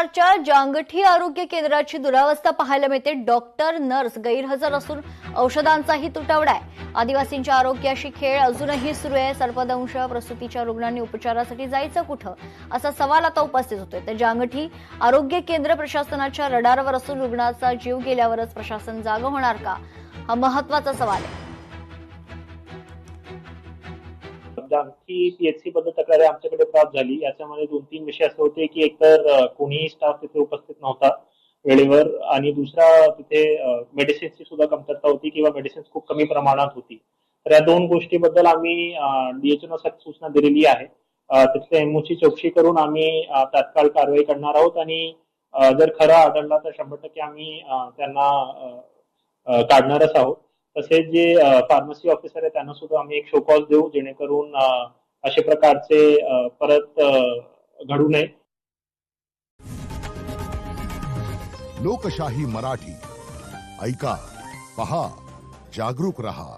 शिवसारच्या जांगठी आरोग्य केंद्राची दुरावस्था पाहायला मिळते। डॉक्टर नर्स गैरहजर असून औषधांचाही तुटवडा आहे। आदिवासींच्या आरोग्याशी खेळ अजूनही सुरू आहे। सर्पदंश प्रसूतीच्या रुग्णांनी उपचारासाठी जायचं कुठं असा सवाल आता उपस्थित होतोय। तर जांगठी आरोग्य केंद्र प्रशासनाच्या रडारवर असून रुग्णाचा जीव गेल्यावरच प्रशासन जागं होणार का हा महत्त्वाचा सवाल आहे। जांगठी पीएचसी बद्दल तक्रारी आमच्याकडे प्राप्त झाली। याच्यामध्ये 2-3 विषय असे होते की एकतर कोणीही स्टाफ तिथे उपस्थित नव्हता वेळेवर, आणि दुसरा तिथे मेडिसिन्सची सुद्धा कमतरता होती किंवा मेडिसिन्स खूप कमी प्रमाणात होती। तर या दोन गोष्टीबद्दल आम्ही डीएचओना सक्त सूचना दिलेली आहे। तिथल्या एमओची चौकशी करून आम्ही तात्काळ कारवाई करणार आहोत, आणि जर खरं आढळला तर 100% आम्ही त्यांना काढणारच आहोत। तसेच जे फार्मसी ऑफिसर आहे त्यांना सुद्धा आम्ही एक शो कॉज देऊ, जेणेकरून अशा प्रकारचे परत घडू नये। लोकशाही मराठी ऐका, पहा, जागरूक रहा।